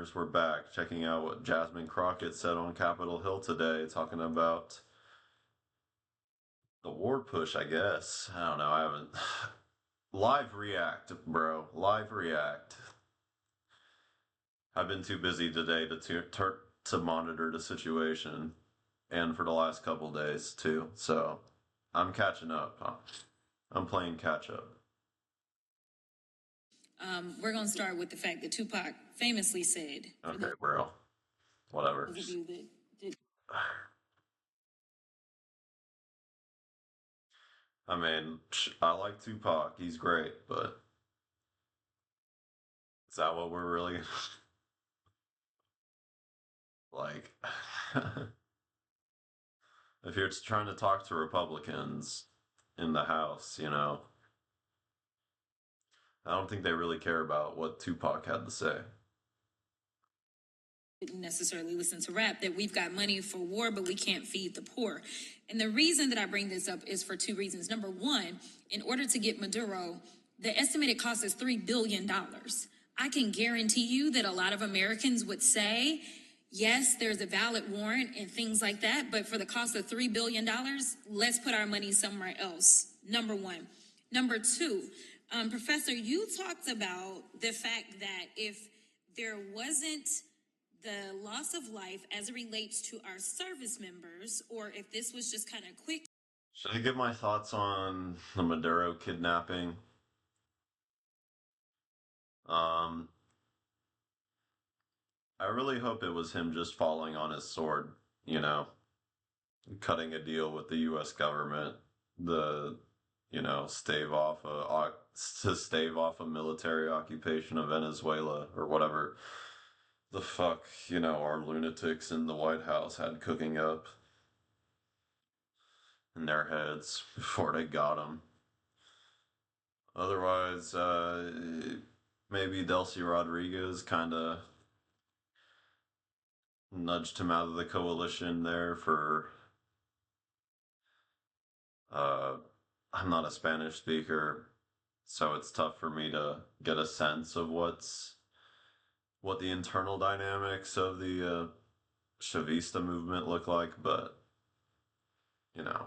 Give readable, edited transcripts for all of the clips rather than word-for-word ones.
listeners, we're back checking out what Jasmine Crockett said on Capitol Hill today, talking about the war push, I guess. I don't know. I haven't. Live react, bro. Live react. I've been too busy today to monitor the situation, and for the last couple days too. So I'm catching up. I'm playing catch up. We're going to start with the fact that Tupac famously said, Okay, bro. Whatever. those of you that did. I mean, I like Tupac. He's great, but is that what we're really like? If you're trying to talk to Republicans in the House, I don't think they really care about what Tupac had to say. Didn't necessarily listen to rap, that we've got money for war, but we can't feed the poor. And the reason that I bring this up is for two reasons. Number one, in order to get Maduro, the estimated cost is $3 billion. I can guarantee you that a lot of Americans would say, yes, there's a valid warrant and things like that, but for the cost of $3 billion, let's put our money somewhere else. Number one. Number two, Professor, you talked about the fact that if there wasn't the loss of life as it relates to our service members, or if this was just kind of quick. Should I give my thoughts on the Maduro kidnapping? Um, I really hope it was him just falling on his sword, you know, cutting a deal with the U.S. government, the, stave off a military occupation of Venezuela or whatever the fuck, our lunatics in the White House had cooking up in their heads before they got him. Otherwise, maybe Delcy Rodriguez kind of nudged him out of the coalition there for. Uh, I'm not a Spanish speaker, so it's tough for me to get a sense of what the internal dynamics of the Chavista movement look like, but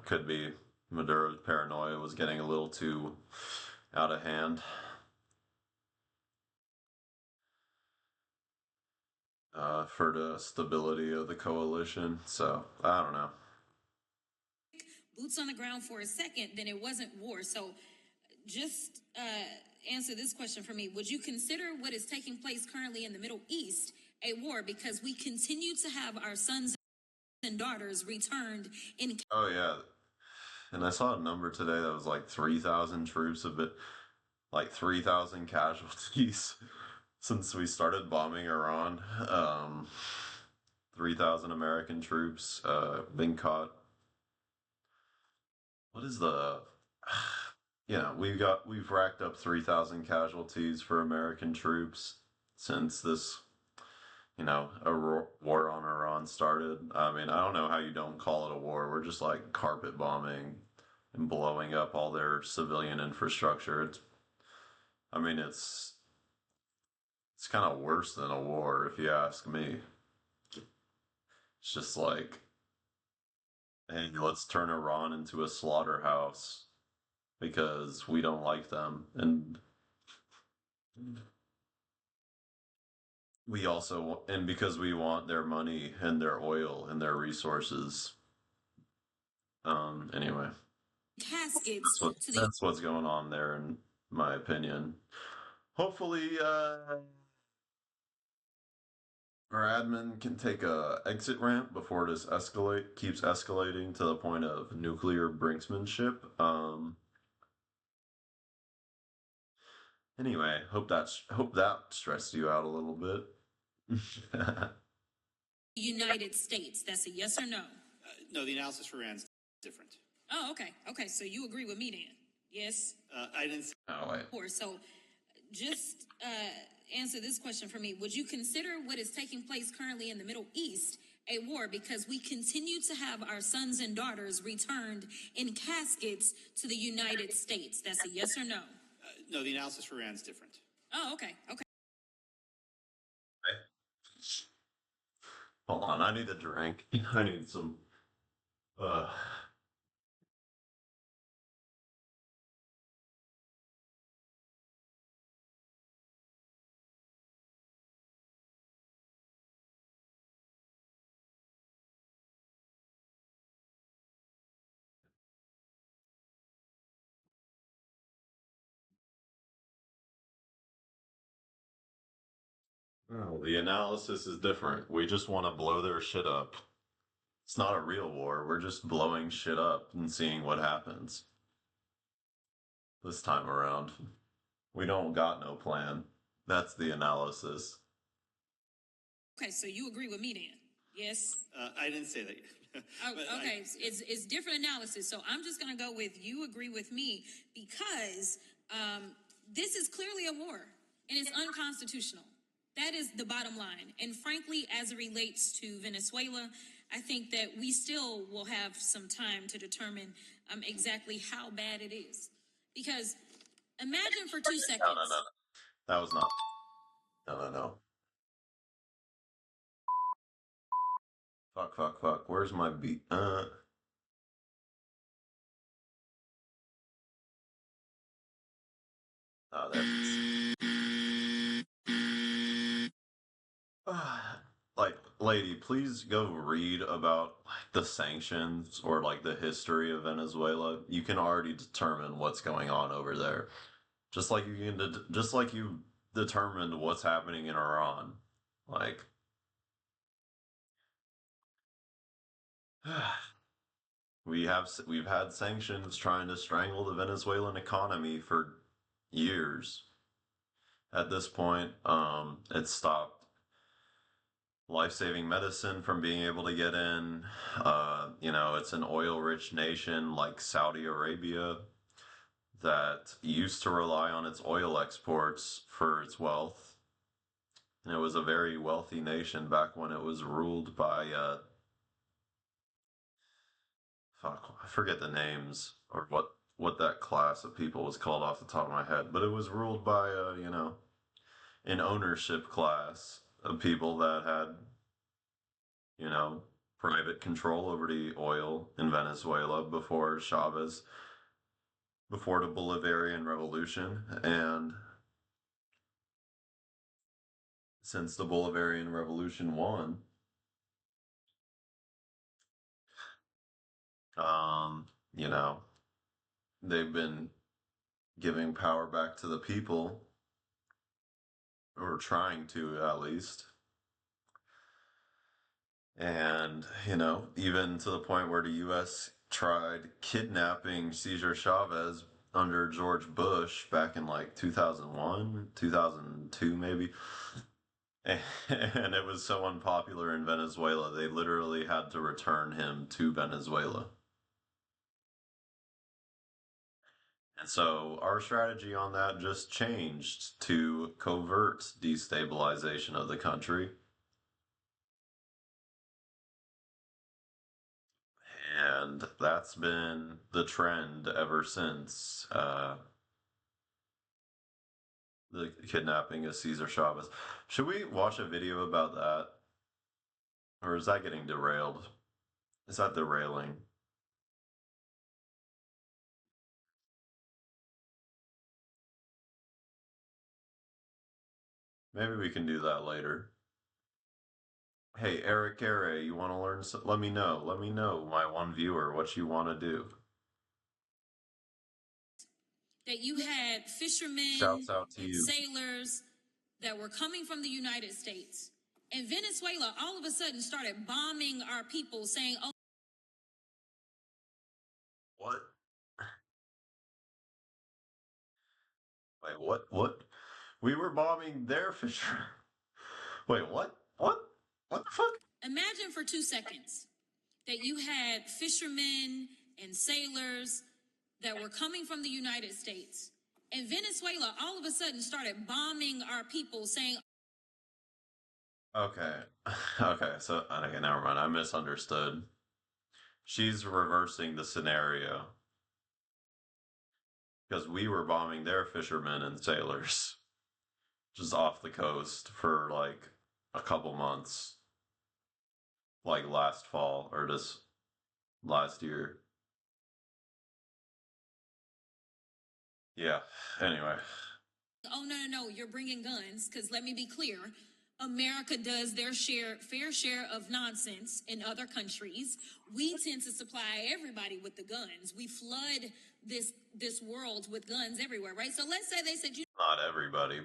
could be Maduro's paranoia was getting a little too out of hand. For the stability of the coalition. So I don't know. Boots on the ground for a second, then it wasn't war. So just answer this question for me. Would you consider what is taking place currently in the Middle East a war because we continue to have our sons and daughters returned in. Oh, yeah. And I saw a number today that was like 3,000 troops have been, like 3,000 casualties since we started bombing Iran. 3,000 American troops been caught. What is the. We've racked up 3,000 casualties for American troops since this, a war on Iran started. I mean, I don't know how you don't call it a war. We're just like carpet bombing and blowing up all their civilian infrastructure. It's kind of worse than a war, if you ask me. It's just like, hey, let's turn Iran into a slaughterhouse because we don't like them. And because we want their money and their oil and their resources. Anyway, Caskets that's what's going on there, in my opinion. Hopefully, our admin can take a exit ramp before this keeps escalating to the point of nuclear brinksmanship. Anyway, hope that stressed you out a little bit. United States. That's a yes or no? No, the analysis for Iran's different. Oh, okay. Okay, so you agree with me then? Yes? I didn't. Oh, wait. So just answer this question for me. Would you consider what is taking place currently in the Middle East a war because we continue to have our sons and daughters returned in caskets to the United States? That's a yes or no? No, the analysis for Iran's different. Oh, okay. Okay. Hold on, I need a drink. I need some. Uh, oh, the analysis is different. We just want to blow their shit up. It's not a real war. We're just blowing shit up and seeing what happens this time around. We don't got no plan. That's the analysis. Okay, so you agree with me then? Yes. I didn't say that. Oh, okay, it's different analysis. So I'm just gonna go with you agree with me because this is clearly a war and it's unconstitutional. That is the bottom line. And frankly, as it relates to Venezuela, I think that we still will have some time to determine exactly how bad it is. Because imagine for 2 seconds. No, no, no, no. That was not. No, no, no. Fuck, fuck, fuck. Where's my beat? Oh, there. Like, lady, please go read about like the sanctions or like the history of Venezuela. You can already determine what's going on over there. Just like just like you determined what's happening in Iran. Like, we've had sanctions trying to strangle the Venezuelan economy for years. At this point, it's stopped life-saving medicine from being able to get in. It's an oil-rich nation like Saudi Arabia that used to rely on its oil exports for its wealth. And it was a very wealthy nation back when it was ruled by fuck, I forget the names or what that class of people was called off the top of my head, but it was ruled by an ownership class of people that had you know, private control over the oil in Venezuela before the Bolivarian Revolution. And since the Bolivarian Revolution won, um, you know, they've been giving power back to the people, or trying to at least. And, even to the point where the US tried kidnapping Cesar Chavez under George Bush back in like 2001, 2002 maybe. And it was so unpopular in Venezuela, they literally had to return him to Venezuela. And so our strategy on that just changed to covert destabilization of the country. And that's been the trend ever since the kidnapping of Cesar Chavez. Should we watch a video about that? Or is that getting derailed? Is that derailing? Maybe we can do that later. Hey, Eric Gare, you want to learn? Let me know. Let me know, my one viewer, what you want to do. That you had fishermen Shouts out to and you. sailors that were coming from the United States. And Venezuela all of a sudden started bombing our people, saying, oh, What? Wait, what? What? We were bombing their fisher. Wait, what? What? What the fuck? imagine for 2 seconds that you had fishermen and sailors that were coming from the United States. And Venezuela all of a sudden started bombing our people, saying, Okay. Okay, so, okay, never mind. I misunderstood. She's reversing the scenario because we were bombing their fishermen and sailors just off the coast for like a couple months. like last fall or just last year. Yeah. Anyway, Oh, no, you're bringing guns. Because let me be clear, America does their fair share of nonsense in other countries. We tend to supply everybody with the guns. We flood this world with guns everywhere, right? So let's say they said, you not everybody,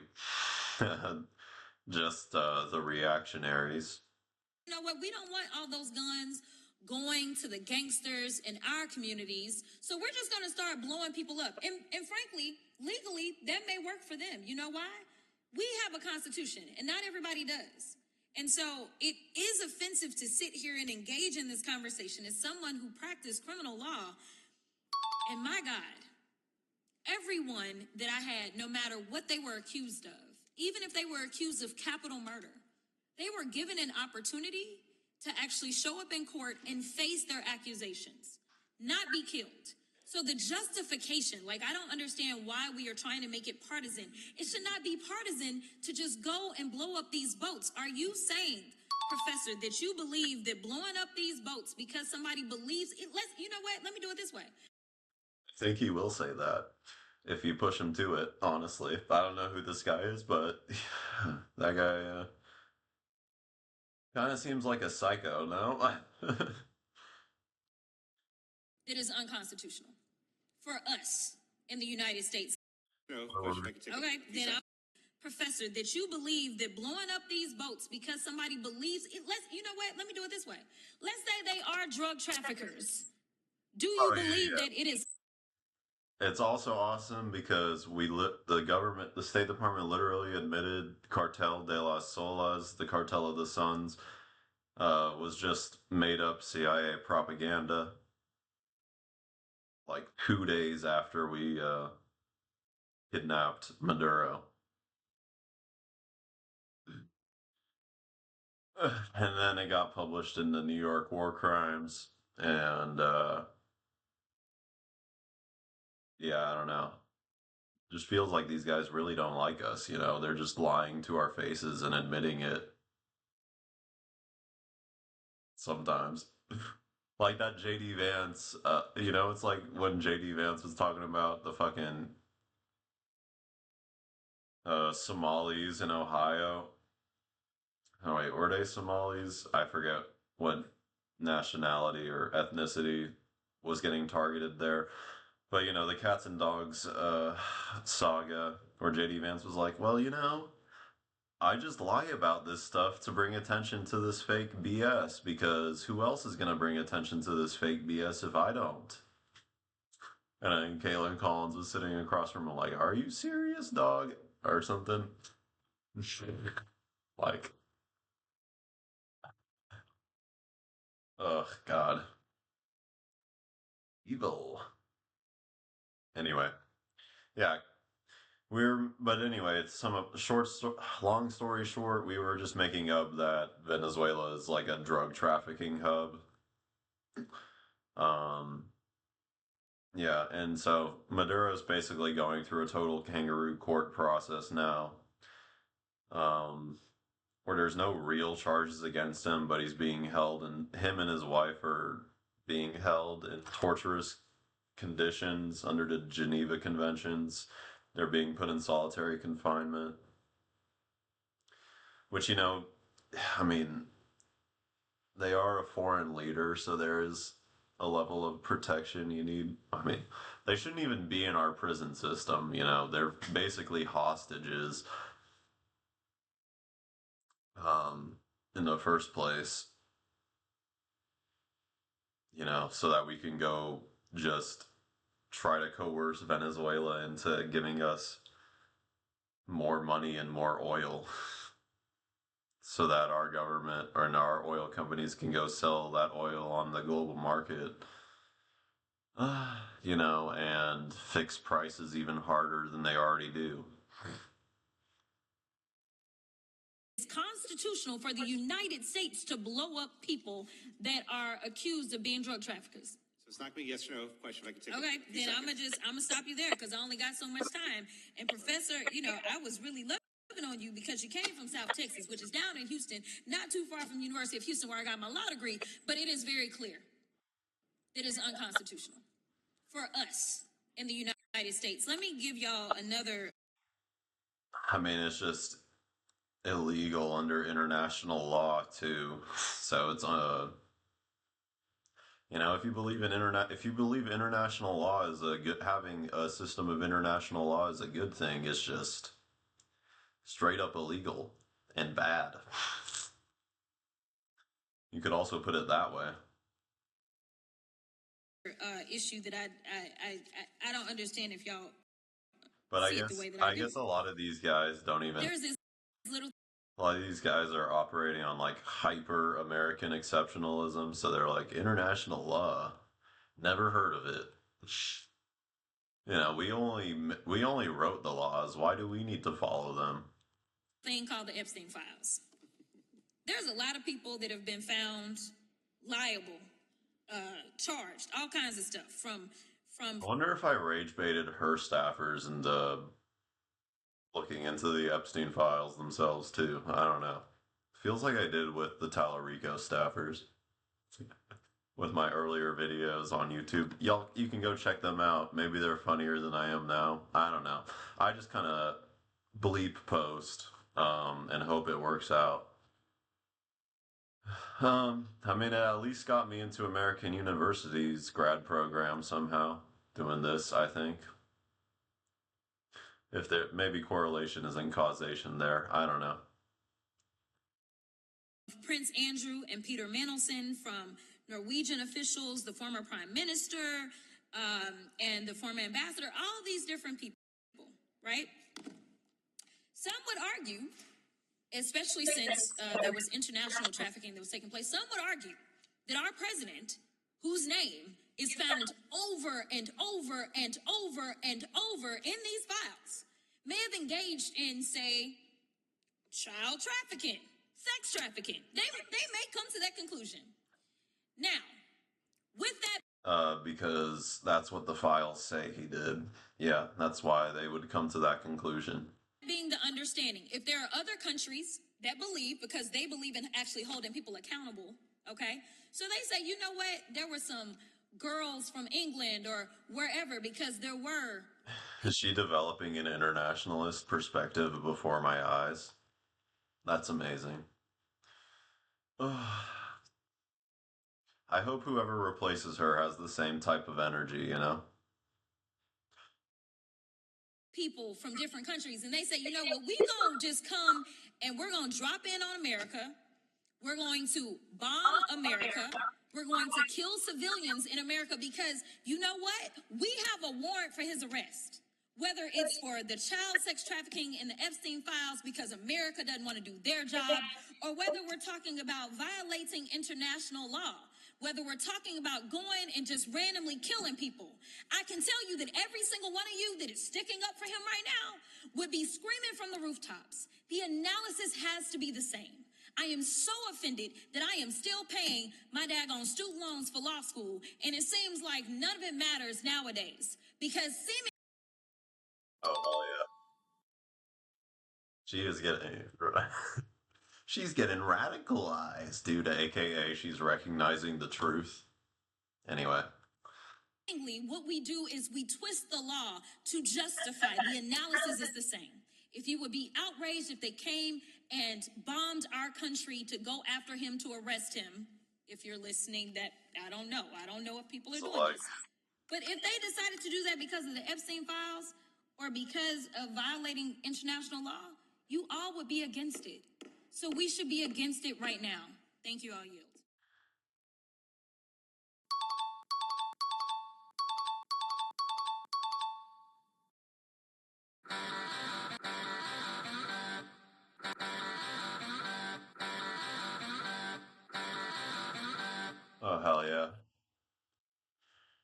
just the reactionaries. know what, we don't want all those guns going to the gangsters in our communities. So we're just going to start blowing people up. And frankly, legally, that may work for them. You know why? We have a constitution, and not everybody does. And so it is offensive to sit here and engage in this conversation as someone who practiced criminal law. And my God, everyone that I had, no matter what they were accused of, even if they were accused of capital murder, they were given an opportunity to actually show up in court and face their accusations, not be killed. So the justification, like, I don't understand why we are trying to make it partisan. It should not be partisan to just go and blow up these boats. Are you saying, Professor, that you believe that blowing up these boats because somebody believes it? You know what? Let me do it this way. I think he will say that if you push him to it, honestly. I don't know who this guy is, but that guy kind of seems like a psycho, no? It is unconstitutional for us in the United States. No question. I can take Okay, it. then Professor, that you believe that blowing up these boats because somebody believes it, you know what? Let me do it this way. Let's say they are drug traffickers. Do you believe that it is? It's also awesome because the government, the State Department literally admitted Cartel de las Solas, the Cartel of the Suns, was just made up CIA propaganda. Like 2 days after we kidnapped Maduro. And then it got published in the New York War Crimes. And yeah, I don't know. Just feels like these guys really don't like us, you know? They're just lying to our faces and admitting it sometimes. Like that JD Vance, it's like when JD Vance was talking about the fucking Somalis in Ohio. Oh wait, were they Somalis? I forget what nationality or ethnicity was getting targeted there. But the cats and dogs saga, where JD Vance was like, well, I just lie about this stuff to bring attention to this fake BS because who else is gonna bring attention to this fake BS if I don't? And then Kaylin Collins was sitting across from him like, are you serious, dog? Or something. Like, ugh, God. Evil. Anyway, yeah, but anyway, it's long story short, we were just making up that Venezuela is like a drug trafficking hub. Um, yeah, and so Maduro's basically going through a total kangaroo court process now, um, where there's no real charges against him, but he's being held, and him and his wife are being held in torturous conditions under the Geneva Conventions. They're being put in solitary confinement. Which, I mean, they are a foreign leader, so there is a level of protection you need. I mean, they shouldn't even be in our prison system, they're basically hostages in the first place, so that we can go just try to coerce Venezuela into giving us more money and more oil so that our government or our oil companies can go sell that oil on the global market, and fix prices even harder than they already do. It's constitutional for the United States to blow up people that are accused of being drug traffickers. So it's not going to be a yes or no question. If I can take Okay, it. then I'm gonna stop you there because I only got so much time. And Professor, I was really loving on you because you came from South Texas, which is down in Houston, not too far from the University of Houston, where I got my law degree, but it is very clear. It is unconstitutional for us in the United States. Let me give y'all another. I mean, it's just illegal under international law too. So it's you know, if you believe international law is a good, having a system of international law is a good thing, it's just straight up illegal and bad. You could also put it that way. Issue that I don't understand if y'all But see it the way that I do. guess a lot of these guys don't even. There's this little. A lot of these guys are operating on like hyper American exceptionalism, so they're like international law. Never heard of it. You know, we only wrote the laws. Why do we need to follow them? Thing called the Epstein files. There's a lot of people that have been found liable, charged, all kinds of stuff from. I wonder if I rage baited her staffers into looking into the Epstein files themselves too. I don't know. Feels like I did with the Tallarico staffers. With my earlier videos on YouTube. Y'all, you can go check them out. Maybe they're funnier than I am now. I don't know. I just kind of bleep post and hope it works out. I mean, it at least got me into American University's grad program somehow. Doing this, I think. If there maybe correlation isn't causation there, I don't know. Prince Andrew and Peter Mandelson, from Norwegian officials, the former prime minister, and the former ambassador, all of these different people, right? Some would argue, especially since there was international trafficking that was taking place, some would argue that our president, whose name is found over and over and over and over in these files, may have engaged in, say, child trafficking, sex trafficking. They may come to that conclusion. Now, with that... because that's what the files say he did. Yeah, that's why they would come to that conclusion. Being the understanding, if there are other countries that believe, because they believe in actually holding people accountable, okay? So they say, you know what? There were some girls from England or wherever, because there were... Is she developing an internationalist perspective before my eyes? That's amazing. I hope whoever replaces her has the same type of energy, you know? People from different countries, and they say, you know what, we gonna just come and we're gonna drop in on America. We're going to bomb America. We're going to kill civilians in America because, you know what? We have a warrant for his arrest. Whether it's for the child sex trafficking in the Epstein files because America doesn't want to do their job, or whether we're talking about violating international law, whether we're talking about going and just randomly killing people. I can tell you that every single one of you that is sticking up for him right now would be screaming from the rooftops. The analysis has to be the same. I am so offended that I am still paying my daggone student loans for law school, and it seems like none of it matters nowadays because Oh yeah. She is getting she's getting radicalized, dude, aka she's recognizing the truth. Anyway. What we do is we twist the law to justify. The analysis is the same. If you would be outraged if they came and bombed our country to go after him to arrest him, if you're listening, that I don't know. I don't know if people are doing this. But if they decided to do that because of the Epstein files or because of violating international law, you all would be against it. So we should be against it right now. Thank you, all yield. Oh hell yeah.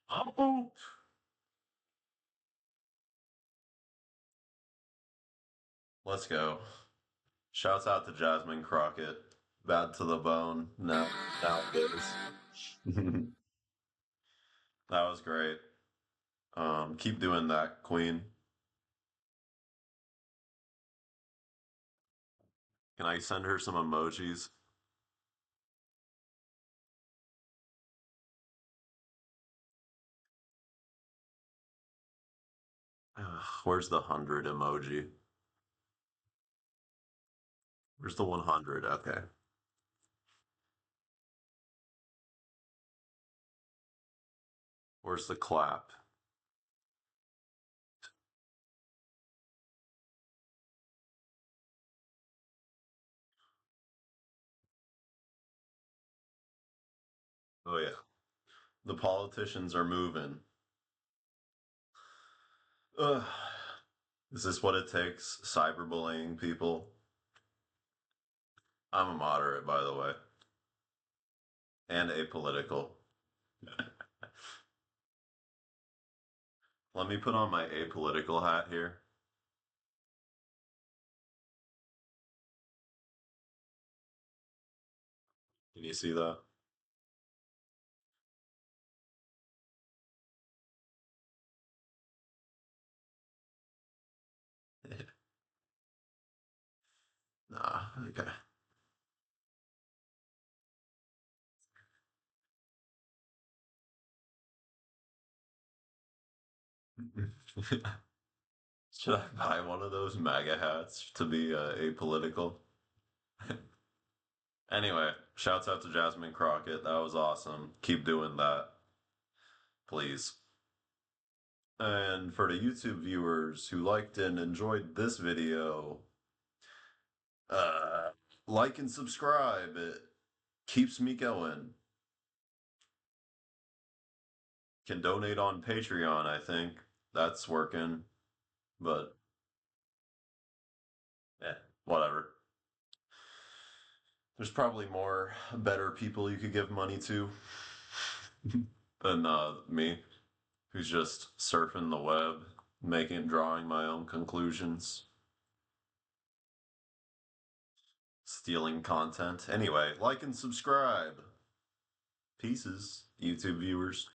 Oh. Let's go. Shouts out to Jasmine Crockett. Bad to the bone. No, nowadays. That was great. Keep doing that, Queen. Can I send her some emojis? Where's the 100 emoji? Where's the 100? Okay. Where's the clap? Oh, yeah. The politicians are moving. Ugh. Is this what it takes? Cyberbullying people? I'm a moderate, by the way, and apolitical. Let me put on my apolitical hat here. Can you see that? Nah, okay. Should I buy one of those MAGA hats to be apolitical? Anyway, shouts out to Jasmine Crockett. That was awesome. Keep doing that, please. And for the YouTube viewers who liked and enjoyed this video, uh, like and subscribe. It keeps me going. Can donate on Patreon, I think. That's working. But, whatever. There's probably more better people you could give money to than me, who's just surfing the web, drawing my own conclusions, stealing content. Anyway, like and subscribe. Pieces, YouTube viewers.